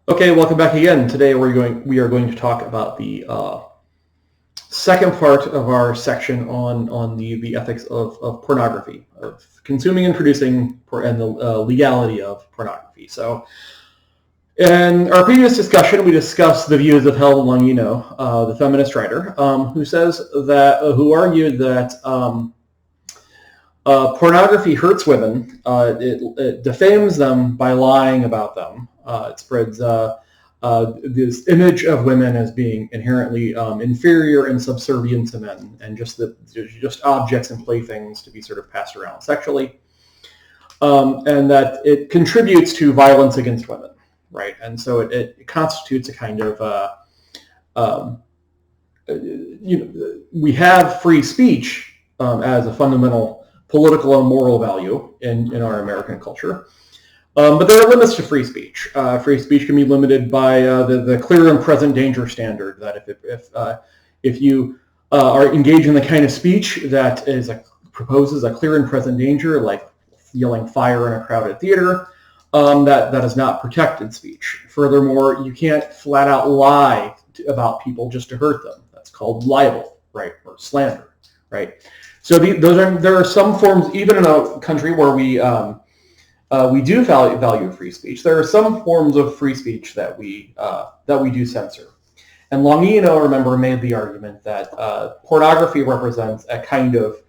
Okay, welcome back again. Today we are going to talk about the second part of our section on the ethics of pornography, of consuming and producing, and the legality of pornography. So, in our previous discussion, we discussed the views of Helen Longino, the feminist writer, who argued that pornography hurts women. It defames them by lying about them. It spreads this image of women as being inherently inferior and subservient to men, and just objects and playthings to be sort of passed around sexually, and that it contributes to violence against women, right? And so it constitutes a kind of we have free speech as a fundamental political and moral value in our American culture. But there are limits to free speech. Free speech can be limited by the clear and present danger standard, that if you are engaged in the kind of speech that proposes a clear and present danger, like yelling fire in a crowded theater, that is not protected speech. Furthermore, you can't flat out lie about people just to hurt them. That's called libel, right, or slander, right? So there are some forms, even in a country where we do value free speech. There are some forms of free speech that we do censor. And Longino, remember, made the argument that pornography represents a kind of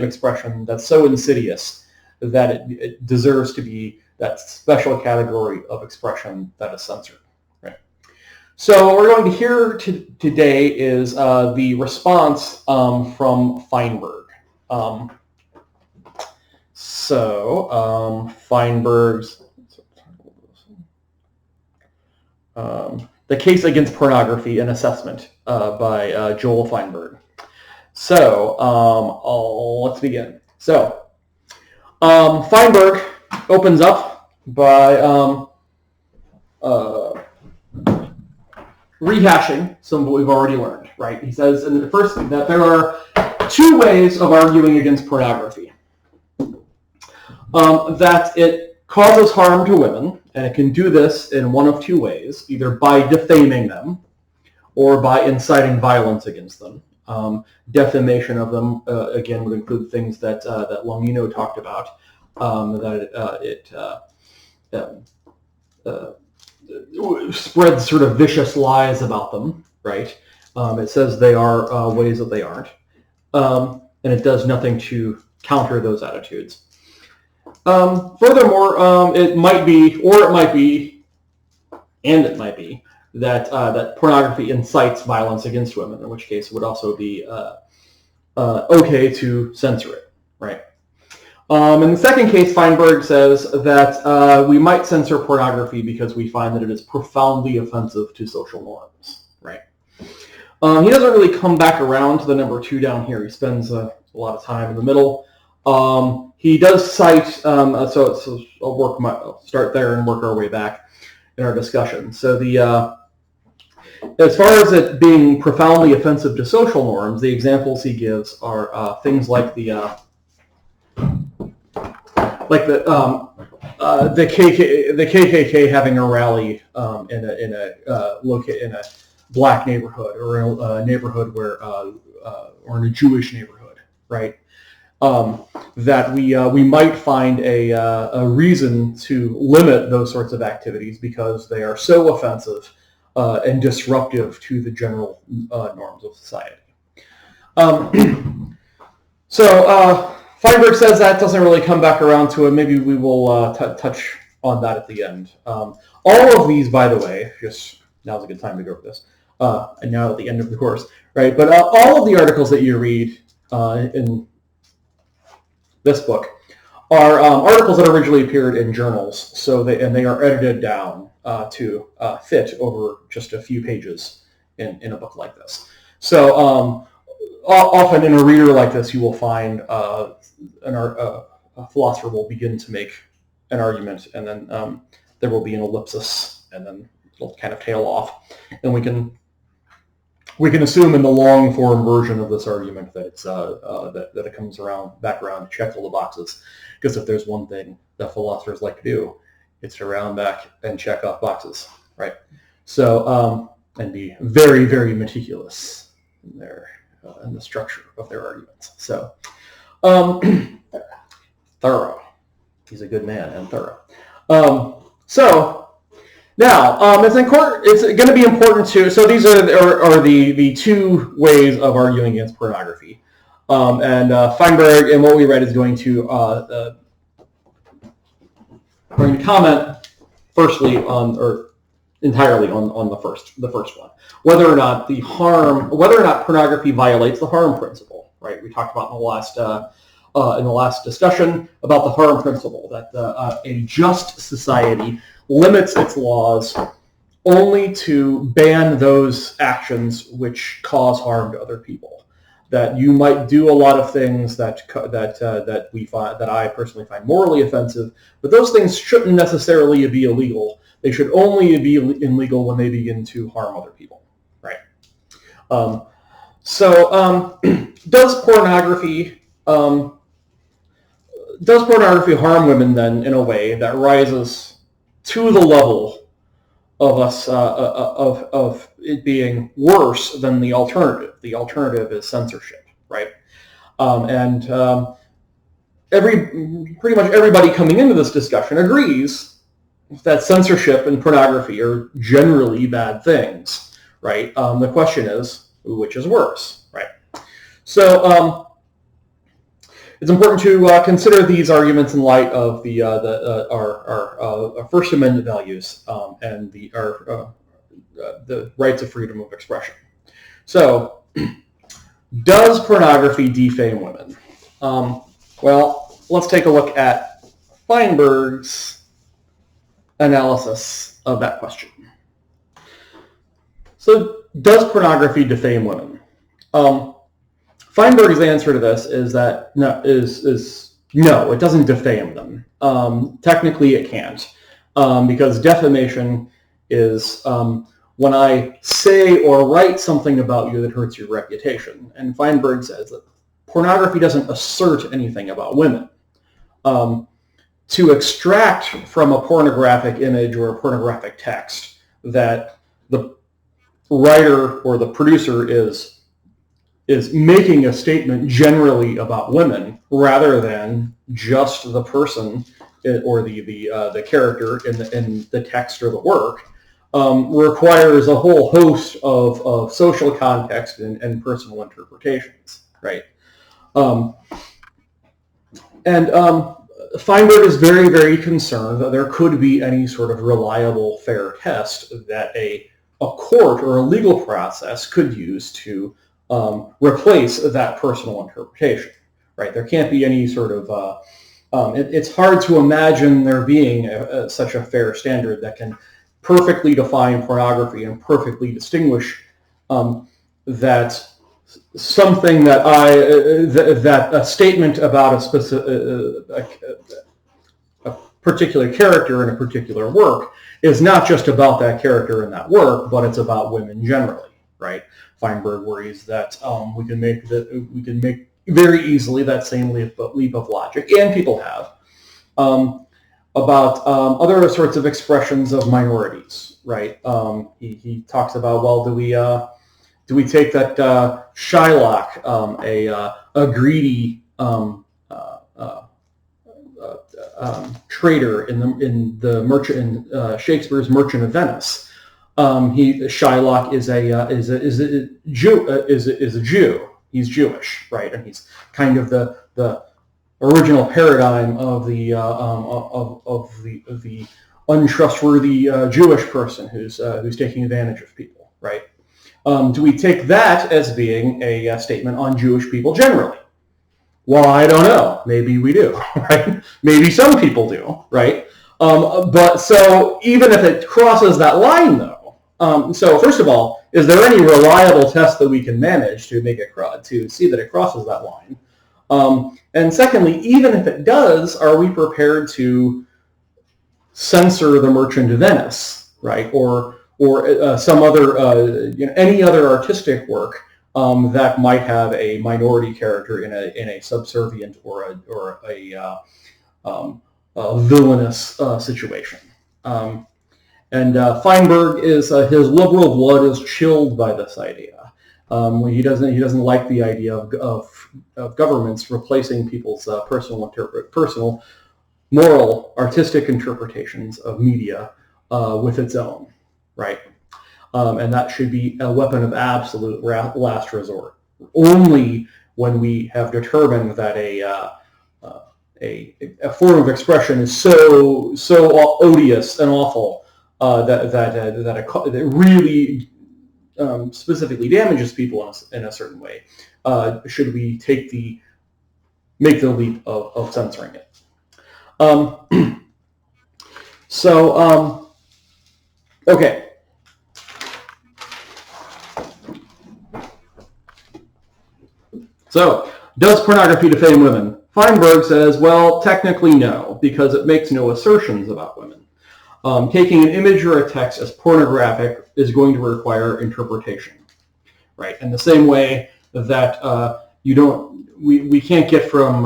expression that's so insidious that it deserves to be that special category of expression that is censored. Right. So what we're going to hear today is the response from Feinberg. Feinberg's The Case Against Pornography, an Assessment by Joel Feinberg. So let's begin. So Feinberg opens up by rehashing some of what we've already learned, right? He says in the first that there are two ways of arguing against pornography. That it causes harm to women, and it can do this in one of two ways, either by defaming them or by inciting violence against them. Defamation of them, again, would include things that Longino talked about, spreads sort of vicious lies about them, right? It says they are ways that they aren't, and it does nothing to counter those attitudes. Furthermore, it might be that pornography incites violence against women, in which case it would also be okay to censor it, right? In the second case, Feinberg says that we might censor pornography because we find that it is profoundly offensive to social norms, right? He doesn't really come back around to the number two down here. He spends a lot of time in the middle. He does cite, so I'll start there and work our way back in our discussion. So as far as it being profoundly offensive to social norms, the examples he gives are things like the KKK having a rally in a black neighborhood, or a neighborhood where or in a Jewish neighborhood, right? That we might find a reason to limit those sorts of activities because they are so offensive and disruptive to the general norms of society. Feinberg says that doesn't really come back around to it. Maybe we will touch on that at the end. All of these, by the way, just now's a good time to go over this, and now at the end of the course, right? But all of the articles that you read in this book are articles that originally appeared in journals, and they are edited down to fit over just a few pages in a book like this. So often in a reader like this, you will find a philosopher will begin to make an argument, and then there will be an ellipsis, and then it'll kind of tail off, and we can assume in the long form version of this argument that it's that it comes back around to check all the boxes, because if there's one thing that philosophers like to do, it's to round back and check off boxes. right? So, and be very, very meticulous in in the structure of their arguments. So, thorough. He's a good man and thorough. So now it's going to be important to. So these are the two ways of arguing against pornography. And Feinberg, in what we read, is going to comment firstly on, or entirely on the first one, whether or not pornography violates the harm principle. Right? We talked about in the last discussion about the harm principle, that a just society limits its laws only to ban those actions which cause harm to other people. That you might do a lot of things that I personally find morally offensive, but those things shouldn't necessarily be illegal. They should only be illegal when they begin to harm other people, right? Does pornography harm women then in a way that rises to the level of us of it being worse than the alternative? The alternative is censorship, right? Pretty much everybody coming into this discussion agrees that censorship and pornography are generally bad things, right? The question is, which is worse, right? So it's important to consider these arguments in light of our First Amendment values and the rights of freedom of expression. So, does pornography defame women? Well, let's take a look at Feinberg's analysis of that question. So, does pornography defame women? Feinberg's answer to this is that no, it doesn't defame them. Technically, it can't, because defamation is when I say or write something about you that hurts your reputation. And Feinberg says that pornography doesn't assert anything about women. To extract from a pornographic image or a pornographic text that the writer or the producer is making a statement generally about women rather than just the person or the character in the text or the work, requires a whole host of social context and personal interpretations, right? Feinberg is very, very concerned that there could be any sort of reliable, fair test that a court or a legal process could use to replace that personal interpretation, right? There can't be any sort of, it's hard to imagine there being such a fair standard that can perfectly define pornography and perfectly distinguish that something that a statement about a particular character in a particular work is not just about that character in that work, but it's about women generally, right? Feinberg worries that we can make very easily that same leap of logic, and people have, about other sorts of expressions of minorities, right? He talks about, well, do we take that Shylock, a greedy trader in Shakespeare's Merchant of Venice? Shylock is a Jew. He's Jewish, right? And he's kind of the original paradigm of the untrustworthy Jewish person who's taking advantage of people, right? Do we take that as being a statement on Jewish people generally? Well, I don't know. Maybe we do, right? Maybe some people do, right? But so even if it crosses that line, though, so first of all, is there any reliable test that we can manage to to see that it crosses that line? And secondly, even if it does, are we prepared to censor the Merchant of Venice, right? Or some other, any other artistic work that might have a minority character in a subservient or a villainous situation. And Feinberg is his liberal blood is chilled by this idea. He doesn't like the idea of governments replacing people's personal, moral, artistic interpretations of media with its own, right? And that should be a weapon of absolute last resort. Only when we have determined that a form of expression is so odious and awful that it really specifically damages people in a certain way, should we make the leap of censoring it. Okay. So, does pornography defame women? Feinberg says, well, technically no, because it makes no assertions about women. Taking an image or a text as pornographic is going to require interpretation, right? In the same way that we can't get from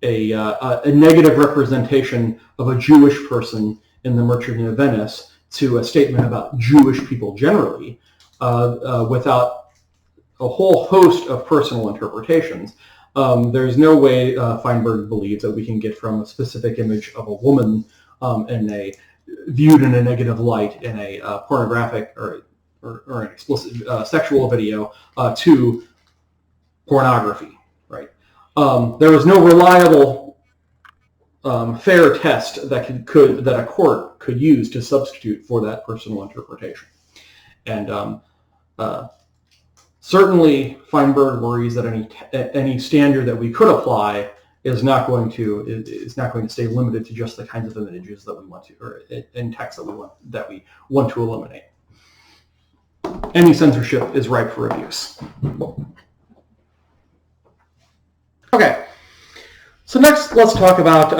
a negative representation of a Jewish person in The Merchant of Venice to a statement about Jewish people generally without a whole host of personal interpretations. There's no way Feinberg believes that we can get from a specific image of a woman viewed in a negative light in a pornographic or an explicit sexual video to pornography, right? There is no reliable fair test that a court could use to substitute for that personal interpretation. And certainly, Feinberg worries that any standard that we could apply is not going to stay limited to just the kinds of images that we want to, or in text that we want to eliminate. Any censorship is ripe for abuse. Okay, so next let's talk about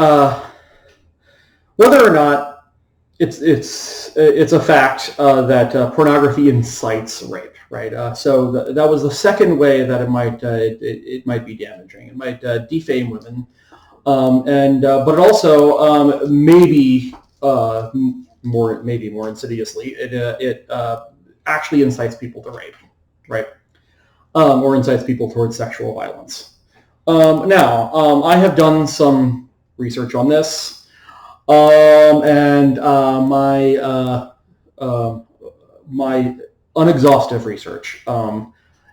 whether or not it's a fact that pornography incites rape. Right, so that was the second way that it might be damaging. It might defame women, but it also maybe more insidiously, it actually incites people to rape, right, or incites people towards sexual violence. Now, I have done some research on this, and my unexhaustive research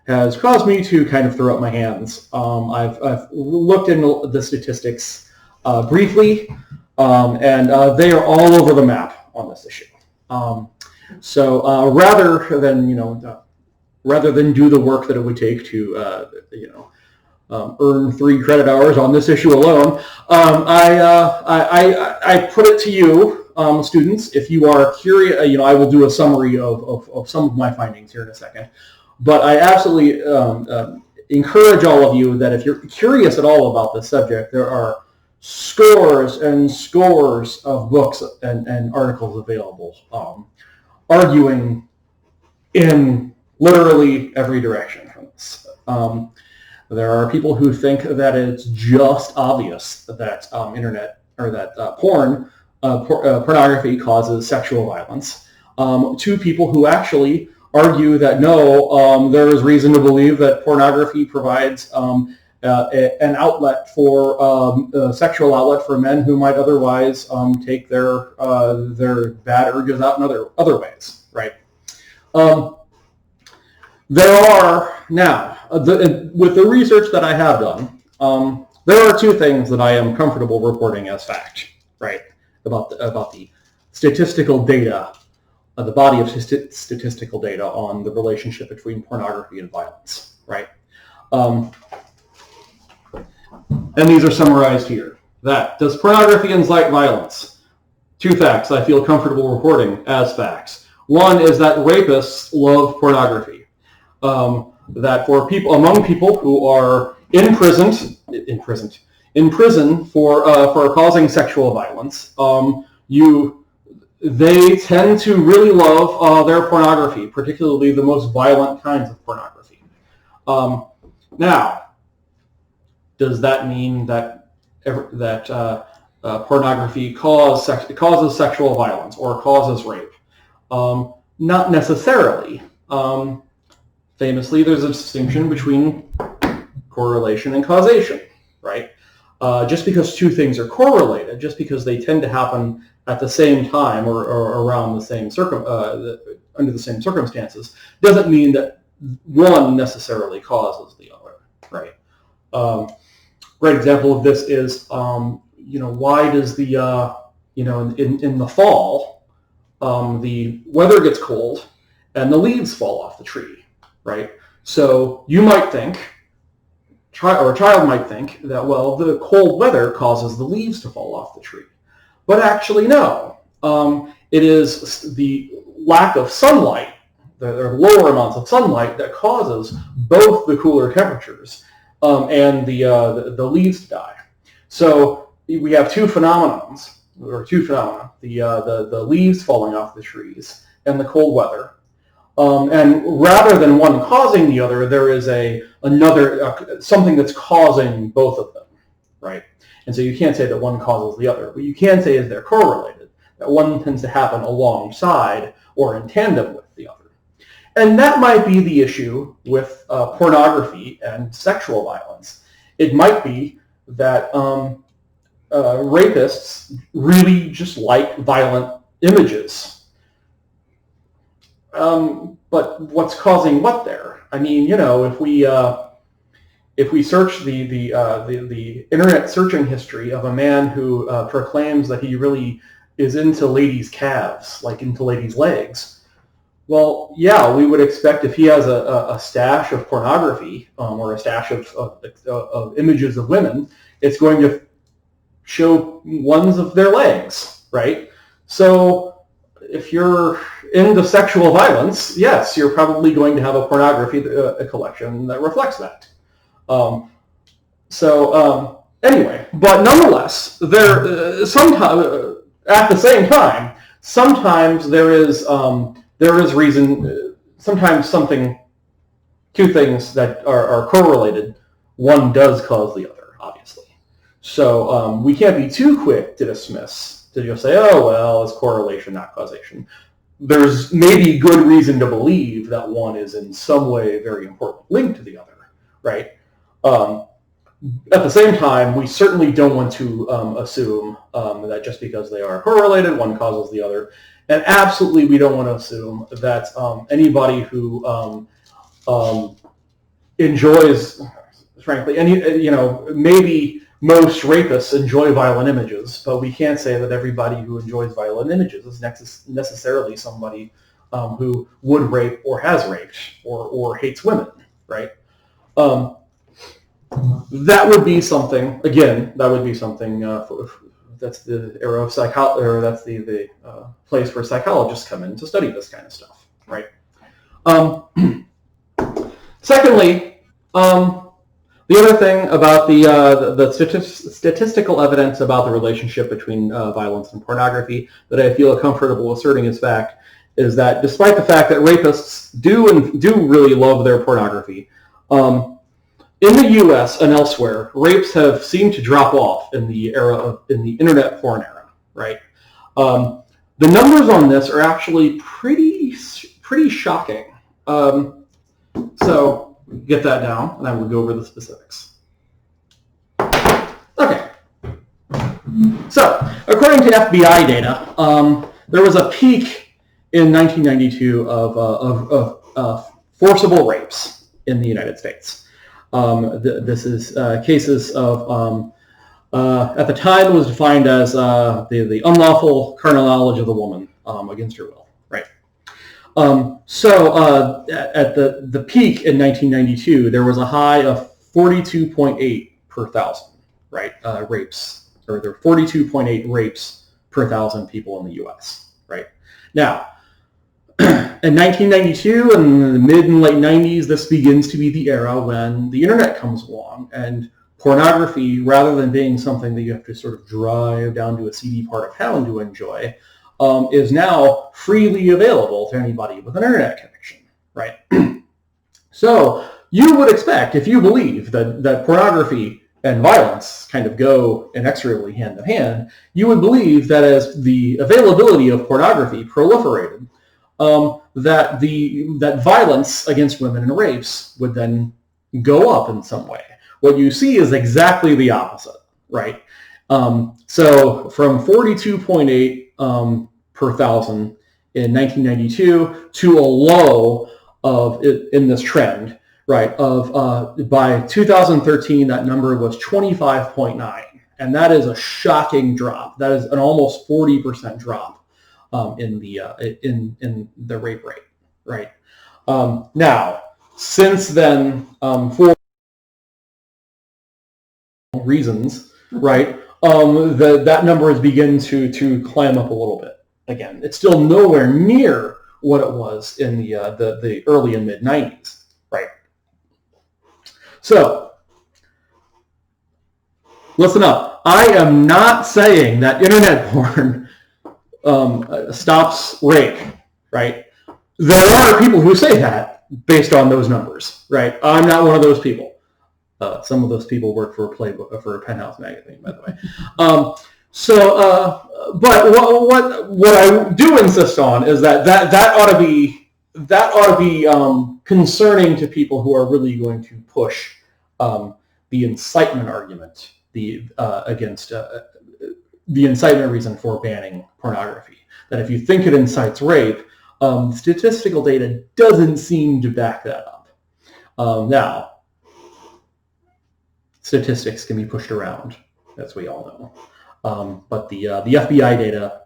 has caused me to kind of throw up my hands. I've looked into the statistics briefly, and they are all over the map on this issue. So rather than do the work that it would take to earn 3 credit hours on this issue alone, I put it to you, students. If you are curious, I will do a summary of some of my findings here in a second. But I absolutely encourage all of you that if you're curious at all about this subject, there are scores and scores of books and articles available arguing in literally every direction from this. There are people who think that it's just obvious that pornography causes sexual violence, to people who actually argue that no, there is reason to believe that pornography provides an outlet for a sexual outlet for men who might otherwise take their bad urges out in other ways, right? There are now, with the research that I have done, there are 2 things that I am comfortable reporting as fact, right? About the statistical data, the body of statistical data on the relationship between pornography and violence, right? And these are summarized here. Does pornography incite violence? 2 facts I feel comfortable reporting as facts. One is that rapists love pornography. That among people who are in prison for causing sexual violence, they tend to really love their pornography, particularly the most violent kinds of pornography. Now, does that mean that pornography causes sexual violence or causes rape. Not necessarily. Famously, there's a distinction between correlation and causation, right? Just because two things are correlated, just because they tend to happen at the same time or around the same under the same circumstances, doesn't mean that one necessarily causes the other, right? Great example of this is, why does the, in the fall, the weather gets cold and the leaves fall off the tree, right? So you might think, or a child might think that, well, the cold weather causes the leaves to fall off the tree. But actually, no. It is the lack of sunlight, the lower amounts of sunlight, that causes both the cooler temperatures and the leaves to die. So we have two phenomena, the leaves falling off the trees and the cold weather. And rather than one causing the other, there is something that's causing both of them, right? And so you can't say that one causes the other. What you can say is they're correlated, that one tends to happen alongside or in tandem with the other. And that might be the issue with pornography and sexual violence. It might be that rapists really just like violent images. But what's causing what there? I mean, if we search the internet searching history of a man who proclaims that he really is into ladies' calves, like into ladies' legs, well, yeah, we would expect if he has a stash of pornography or a stash of images of women, it's going to show ones of their legs, right? So if you're into sexual violence, yes, you're probably going to have a pornography collection that reflects that. Anyway, but nonetheless, sometimes at the same time, sometimes there is reason. Sometimes two things that are correlated, one does cause the other, obviously. So we can't be too quick to dismiss, to just say, oh well, it's correlation, not causation. There's maybe good reason to believe that one is in some way very important linked to the other, right? At the same time, we certainly don't want to assume that just because they are correlated, one causes the other. And absolutely, we don't want to assume that anybody who enjoys, frankly, maybe most rapists enjoy violent images, but we can't say that everybody who enjoys violent images is necessarily somebody who would rape or has raped or hates women, right? That would be something. Again, that would be something. That's the era of psychology, or that's the place where psychologists come in to study this kind of stuff, right? Secondly, the other thing about the statistical evidence about the relationship between violence and pornography that I feel comfortable asserting as fact is that despite the fact that rapists do really love their pornography, in the U.S. and elsewhere, rapes have seemed to drop off in the internet porn era, right? The numbers on this are actually pretty shocking. So get that down, and I will go over the specifics. Okay. So according to FBI data, there was a peak in 1992 of forcible rapes in the United States. This is cases of, at the time it was defined as the unlawful carnal knowledge of the woman against her will, right? At the peak in 1992, there was a high of 42.8 per thousand, right? Rapes, or there were 42.8 rapes per 1,000 people in the U.S., right? Now, in 1992 and the mid and late 90s, this begins to be the era when the internet comes along, and pornography, rather than being something that you have to sort of drive down to a seedy part of town to enjoy, is now freely available to anybody with an internet connection, right? So you would expect, if you believe that pornography and violence kind of go inexorably hand in hand, you would believe that as the availability of pornography proliferated, that violence against women and rapes would then go up in some way. What you see is exactly the opposite, right? So from 42.8 per thousand in 1992 to a low of in this trend, right? Of by 2013, that number was 25.9, and that is a shocking drop. That is an almost 40% drop in the rape rate, right? Now, since then, for reasons, right, that number has begun to climb up a little bit. Again, it's still nowhere near what it was in the early and mid 90s, right? So, listen up. I am not saying that internet porn stops rape, right? There are people who say that based on those numbers, right? I'm not one of those people. Some of those people work for a Penthouse magazine, by the way. But what I do insist on is that ought to be concerning to people who are really going to push the incitement argument, against the incitement reason for banning pornography. That if you think it incites rape, statistical data doesn't seem to back that up. Now, statistics can be pushed around, as we all know. But the FBI data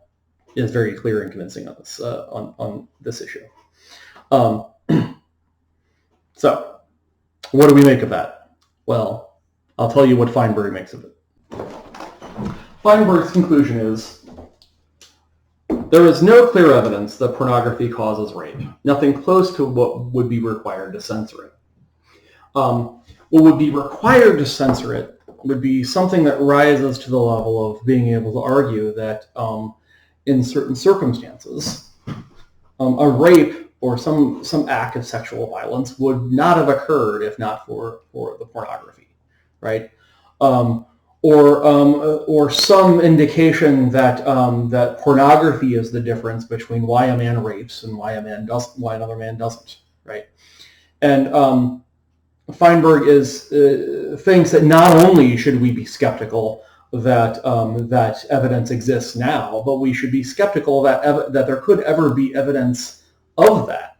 is very clear and convincing on this issue. So, what do we make of that? Well, I'll tell you what Feinberg makes of it. Feinberg's conclusion is, there is no clear evidence that pornography causes rape. Nothing close to what would be required to censor it. What would be required to censor it would be something that rises to the level of being able to argue that in certain circumstances, a rape or some act of sexual violence would not have occurred if not for the pornography, right? Or some indication that that pornography is the difference between why a man rapes and why another man doesn't, right? And Feinberg thinks that not only should we be skeptical that that evidence exists now, but we should be skeptical that there could ever be evidence of that,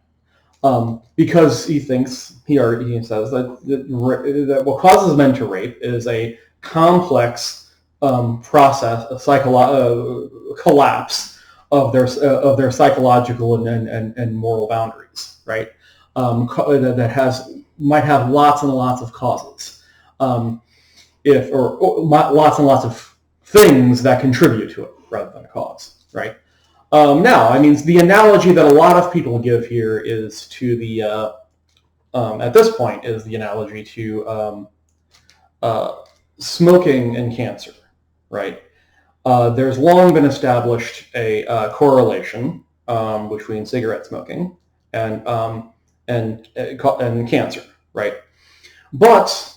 because he says that what causes men to rape is a complex process, a collapse of their psychological and moral boundaries, right? That might have lots and lots of causes, or lots and lots of things that contribute to it rather than a cause, right? Now, I mean, the analogy that a lot of people give here is to the at this point is the analogy to smoking and cancer, right? There's long been established a correlation between cigarette smoking and cancer, right? But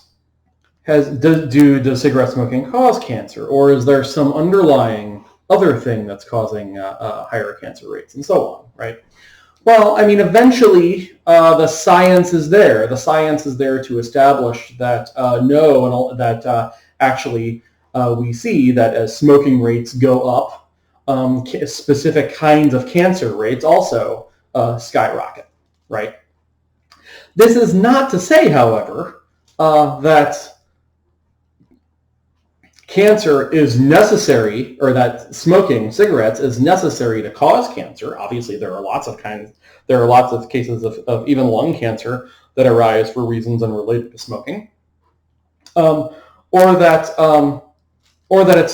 does cigarette smoking cause cancer, or is there some underlying other thing that's causing higher cancer rates, and so on, right? Well, I mean, eventually the science is there. The science is there to establish that actually we see that as smoking rates go up, specific kinds of cancer rates also skyrocket, right? This is not to say, however, that cancer is necessary, or that smoking cigarettes is necessary to cause cancer. Obviously, there are lots of cases of even lung cancer that arise for reasons unrelated to smoking, or that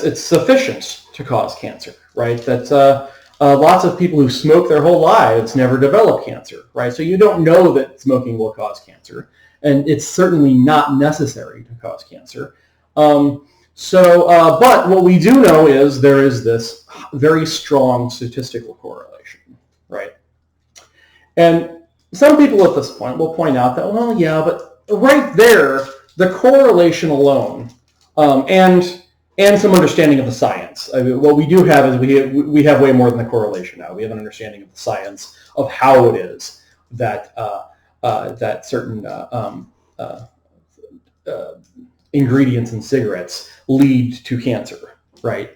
it's sufficient to cause cancer, right? That lots of people who smoke their whole lives never develop cancer, right? So you don't know that smoking will cause cancer, and it's certainly not necessary to cause cancer. But what we do know is there is this very strong statistical correlation, right? And some people at this point will point out that, well, yeah, but right there, the correlation alone and some understanding of the science. I mean, what we do have is we have way more than the correlation now. We have an understanding of the science of how it is that that certain ingredients in cigarettes lead to cancer, right?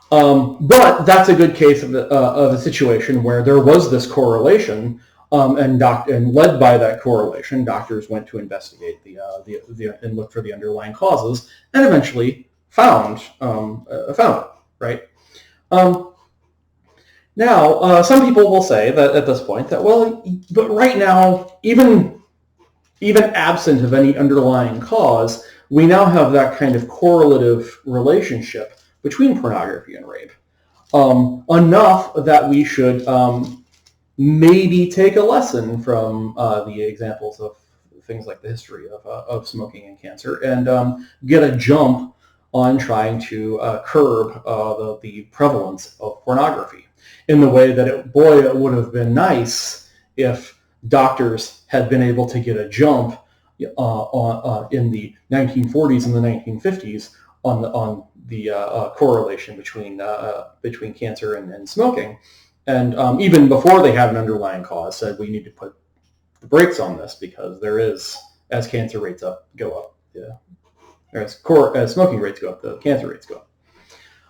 But that's a good case of a situation where there was this correlation, and led by that correlation, doctors went to investigate and look for the underlying causes, and eventually found it, right? Now, some people will say that at this point that, well, but right now, even absent of any underlying cause, we now have that kind of correlative relationship between pornography and rape, enough that we should maybe take a lesson from the examples of things like the history of smoking and cancer, and get a jump on trying to curb the prevalence of pornography, in the way that it would have been nice if doctors had been able to get a jump in the 1940s and the 1950s on the correlation between cancer and smoking, and even before they had an underlying cause, said we need to put the brakes on this, because there is, as cancer rates go up, as smoking rates go up, the cancer rates go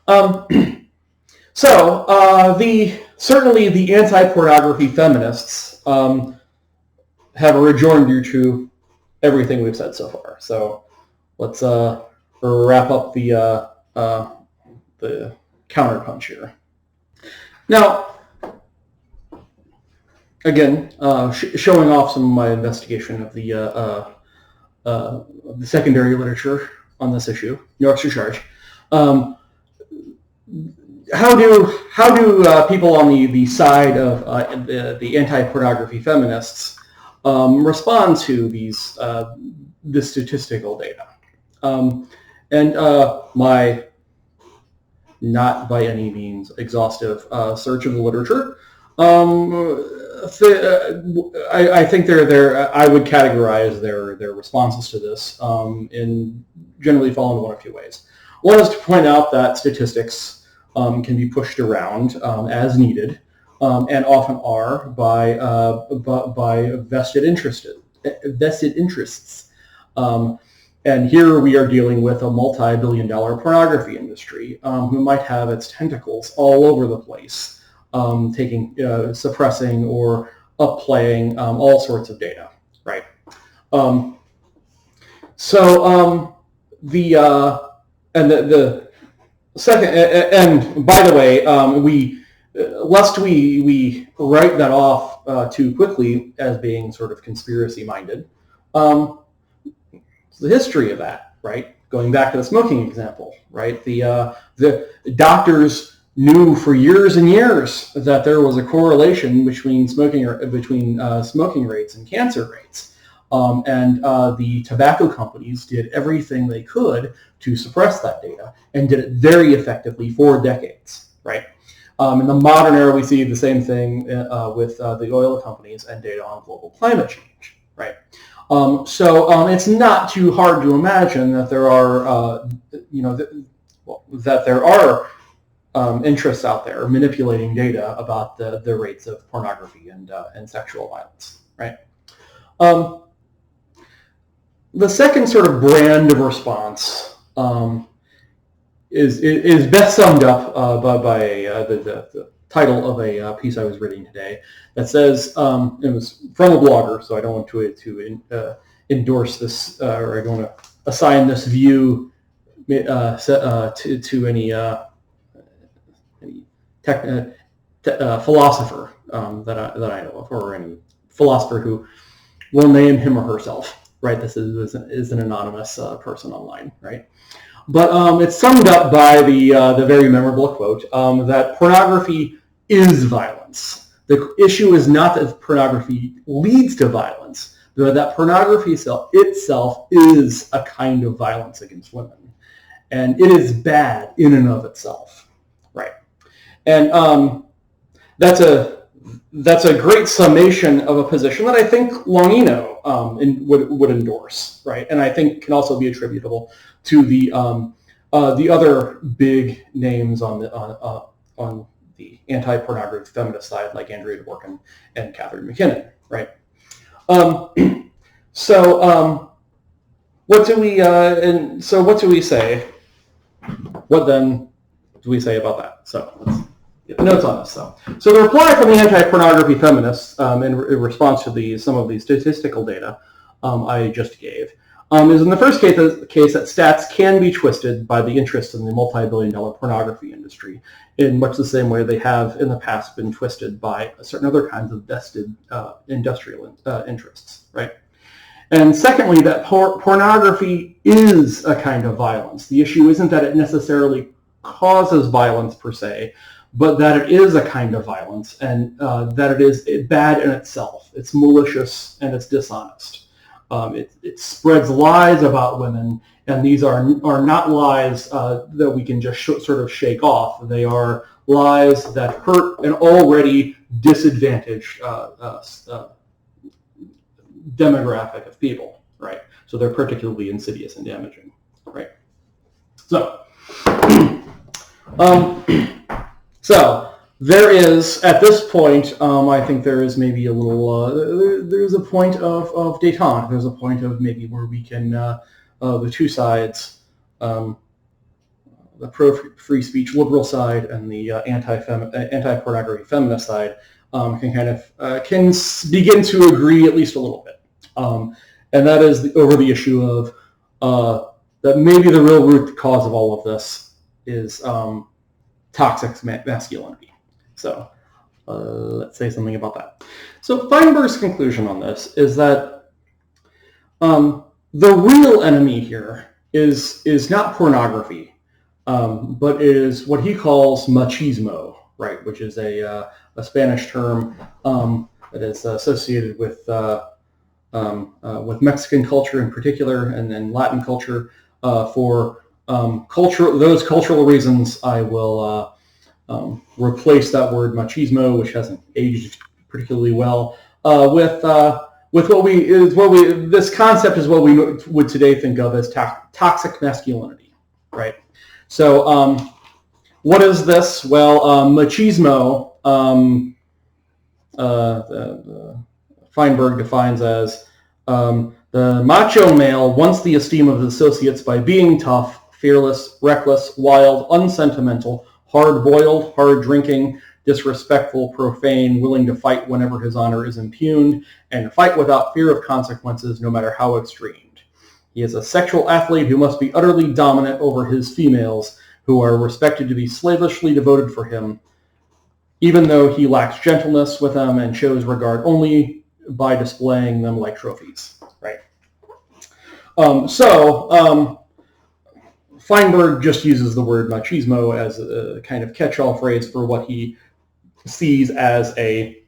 up. So certainly the anti-pornography feminists have a rejoinder to everything we've said so far. So let's wrap up the counterpunch here. Now, again, showing off some of my investigation of the secondary literature on this issue, no extra charge. How do people on the side of the anti-pornography feminists respond to this statistical data? And my not by any means exhaustive search of the literature, I think I would categorize their responses to this in generally fall into one of two ways. One is to point out that statistics can be pushed around as needed, and often are by vested interests. And here we are dealing with a multi-billion-dollar pornography industry who might have its tentacles all over the place, suppressing or upplaying all sorts of data, right? The second, and by the way, lest we write that off too quickly as being sort of conspiracy-minded, the history of that, right? Going back to the smoking example, right? The doctors knew for years and years that there was a correlation between smoking rates and cancer rates, and the tobacco companies did everything they could to suppress that data, and did it very effectively for decades, right? In the modern era, we see the same thing with the oil companies and data on global climate change, right? So it's not too hard to imagine that there are, interests out there manipulating data about the rates of pornography and sexual violence, right? The second sort of brand of response is best summed up by the title of a piece I was reading today that says, it was from a blogger, so I don't want to endorse this, or I don't want to assign this view to any philosopher that I know of, or any philosopher who will name him or herself, right? This is an anonymous person online, right? But it's summed up by the very memorable quote that pornography is violence. The issue is not that pornography leads to violence, but that pornography itself is a kind of violence against women. And it is bad in and of itself, right? And that's a great summation of a position that I think Longino would endorse, right? And I think can also be attributable to the the other big names on the anti-pornography feminist side, like Andrea Dworkin and Catherine McKinnon, right? What do we say? What then do we say about that? So let's get notes on this. So the reply from the anti-pornography feminists in response to some of the statistical data I just gave is in the first case that stats can be twisted by the interest in the multi-billion-dollar pornography industry in much the same way they have in the past been twisted by certain other kinds of vested industrial interests, right? And secondly, that pornography is a kind of violence. The issue isn't that it necessarily causes violence per se, but that it is a kind of violence, and that it is bad in itself. It's malicious and it's dishonest. It spreads lies about women, and these are not lies that we can just sort of shake off. They are lies that hurt an already disadvantaged demographic of people, right? So they're particularly insidious and damaging, right? So, so there is, at this point, I think there is maybe a little, there's a point of détente. There's a point of maybe where we can, the two sides, the pro-free speech liberal side and the anti-pornography feminist side, can kind of can begin to agree at least a little bit, and that is over the issue of that maybe the real root cause of all of this is toxic masculinity. So let's say something about that. So Feinberg's conclusion on this is that the real enemy here is not pornography, but is what he calls machismo, right? Which is a Spanish term that is associated with Mexican culture in particular, and then Latin culture. For those cultural reasons, I will replace that word machismo, which hasn't aged particularly well, with this concept is what we would today think of as toxic masculinity, right? So what is this? Well, machismo, Feinberg defines as the macho male wants the esteem of his associates by being tough, fearless, reckless, wild, unsentimental, hard-boiled, hard-drinking, disrespectful, profane, willing to fight whenever his honor is impugned, and fight without fear of consequences, no matter how extremed. He is a sexual athlete who must be utterly dominant over his females, who are respected to be slavishly devoted for him, even though he lacks gentleness with them and shows regard only by displaying them like trophies, right? Feinberg just uses the word machismo as a kind of catch-all phrase for what he sees as a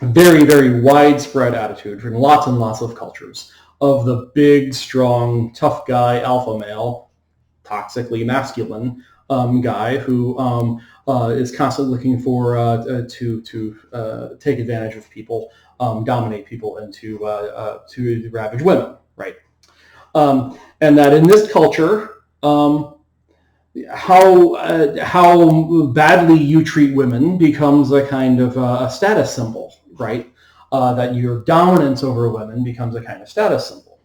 very, very widespread attitude in lots and lots of cultures of the big, strong, tough guy, alpha male, toxically masculine guy who is constantly looking for to take advantage of people, dominate people, and to ravage women, right? And that in this culture, how badly you treat women becomes a kind of a status symbol, right? That your dominance over women becomes a kind of status symbol.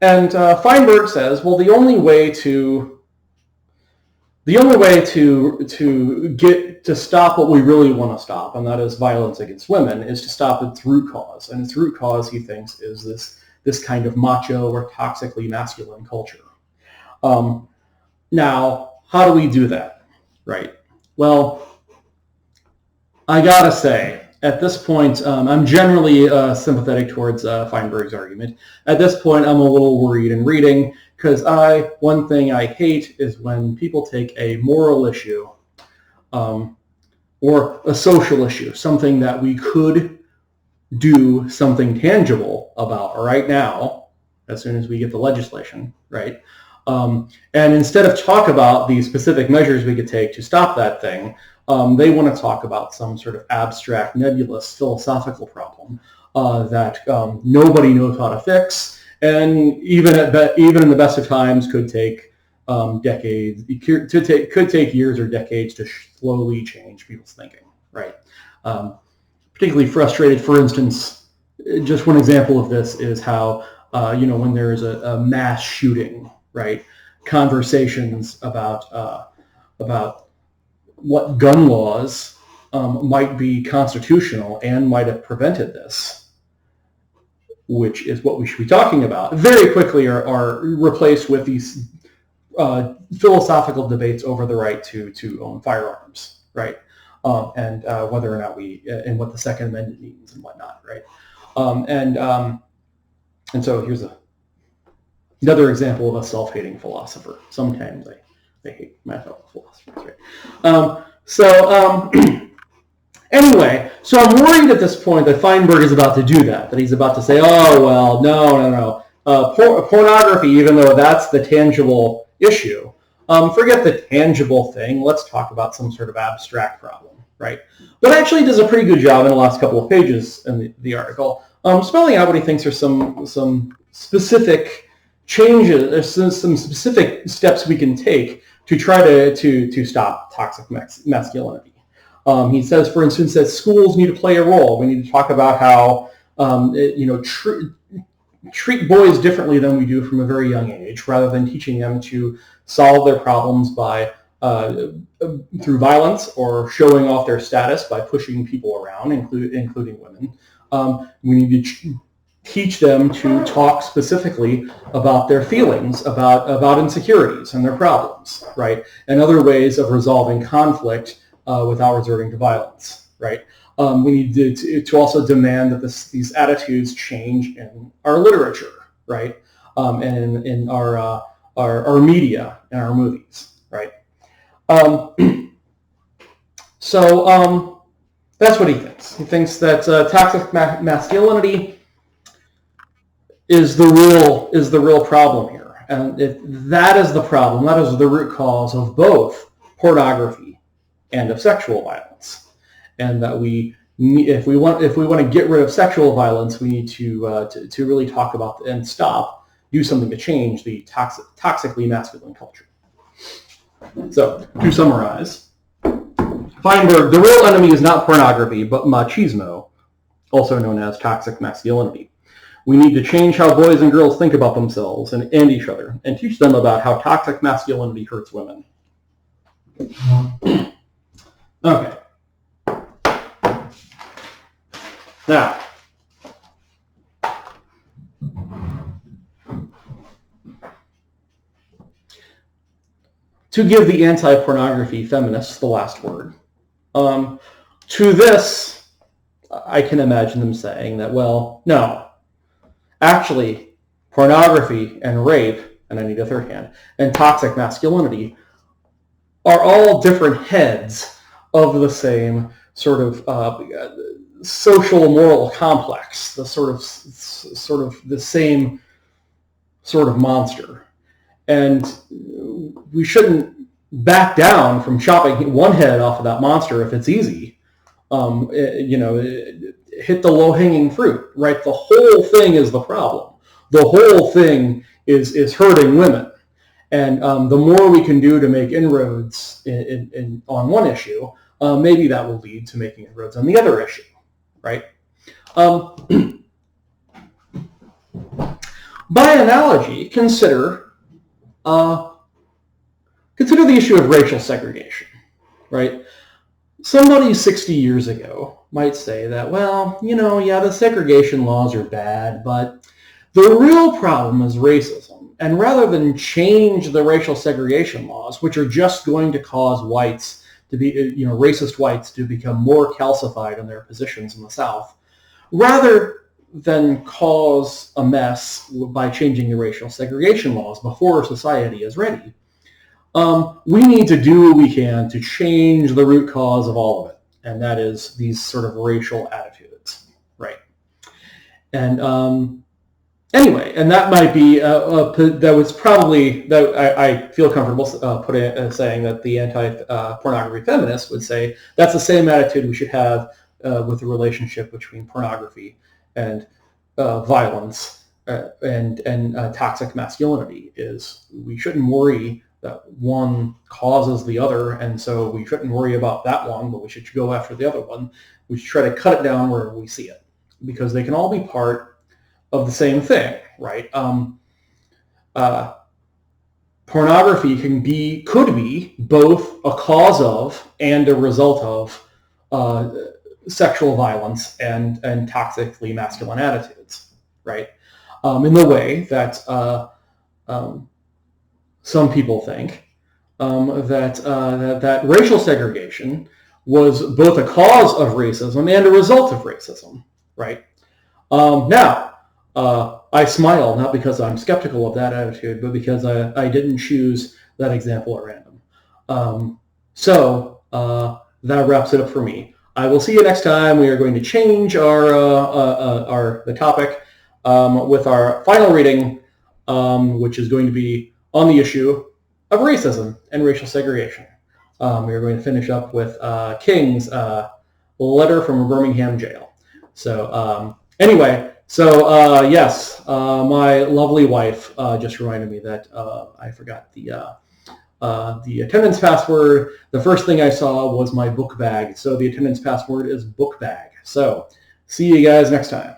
And Feinberg says, well, the only way to get to stop what we really want to stop, and that is violence against women, is to stop its root cause. And its root cause, he thinks, is this kind of macho or toxically masculine culture. Now, how do we do that, right? Well, I gotta say, at this point, I'm generally sympathetic towards Feinberg's argument. At this point, I'm a little worried in reading, because one thing I hate is when people take a moral issue or a social issue, something that we could do something tangible about right now, as soon as we get the legislation, right? And instead of talk about the specific measures we could take to stop that thing, they want to talk about some sort of abstract, nebulous, philosophical problem that nobody knows how to fix, and even in the best of times could take decades, could take years or decades to slowly change people's thinking, right? Particularly frustrated, for instance, just one example of this is how, when there's a mass shooting, right? Conversations about what gun laws might be constitutional and might have prevented this, which is what we should be talking about, very quickly are replaced with these philosophical debates over the right to own firearms, right? And whether or not and what the Second Amendment means and whatnot, right? And so here's another example of a self-hating philosopher. Sometimes they hate my fellow philosophers, right? Anyway, so I'm worried at this point that Feinberg is about to do that he's about to say, oh, well, no. Pornography, even though that's the tangible issue, forget the tangible thing. Let's talk about some sort of abstract problem, right? But actually does a pretty good job in the last couple of pages in the article, spelling out what he thinks are some specific changes, some specific steps we can take to try to stop toxic masculinity. He says, for instance, that schools need to play a role. We need to talk about how treat boys differently than we do from a very young age, rather than teaching them to solve their problems by through violence or showing off their status by pushing people around, including women. We need to teach them to talk specifically about their feelings, about insecurities and their problems, right? And other ways of resolving conflict without resorting to violence, right? We need to also demand that these attitudes change in our literature, right? And in our media and our movies, right? So that's what he thinks. He thinks that toxic masculinity is the real problem here, and that is the problem. That is the root cause of both pornography and of sexual violence, and that if we want to get rid of sexual violence, we need to really talk about and do something to change the toxically masculine culture. So to summarize, Feinberg, the real enemy is not pornography, but machismo, also known as toxic masculinity. We need to change how boys and girls think about themselves and each other, and teach them about how toxic masculinity hurts women. Okay. Now, to give the anti-pornography feminists the last word. To this, I can imagine them saying that, well, no, actually, pornography and rape, and I need a third hand, and toxic masculinity are all different heads of the same sort of social moral complex, the sort of the same sort of monster. And we shouldn't back down from chopping one head off of that monster if it's easy. Hit the low-hanging fruit, right? The whole thing is the problem. The whole thing is hurting women. And the more we can do to make inroads on one issue, maybe that will lead to making inroads on the other issue, right? By analogy, consider the issue of racial segregation, right? Somebody 60 years ago might say that, well, the segregation laws are bad, but the real problem is racism. And rather than change the racial segregation laws, which are just going to cause whites to be, racist whites to become more calcified in their positions in the South, rather than cause a mess by changing the racial segregation laws before society is ready, we need to do what we can to change the root cause of all of it, and that is these sort of racial attitudes, right? And anyway, and that might be that was probably that I feel comfortable saying that the anti-pornography feminists would say that's the same attitude we should have with the relationship between pornography and violence toxic masculinity is we shouldn't worry that one causes the other, and so we shouldn't worry about that one, but we should go after the other one. We should try to cut it down wherever we see it, because they can all be part of the same thing, right? Pornography could be both a cause of and a result of sexual violence and toxically masculine attitudes, right? In the way that some people think that racial segregation was both a cause of racism and a result of racism, right? Now, I smile not because I'm skeptical of that attitude, but because I didn't choose that example at random. So that wraps it up for me. I will see you next time. We are going to change the topic with our final reading, which is going to be on the issue of racism and racial segregation. We are going to finish up with King's letter from a Birmingham jail. So anyway, so yes, my lovely wife just reminded me that I forgot the attendance password. The first thing I saw was my book bag. So the attendance password is book bag. So see you guys next time.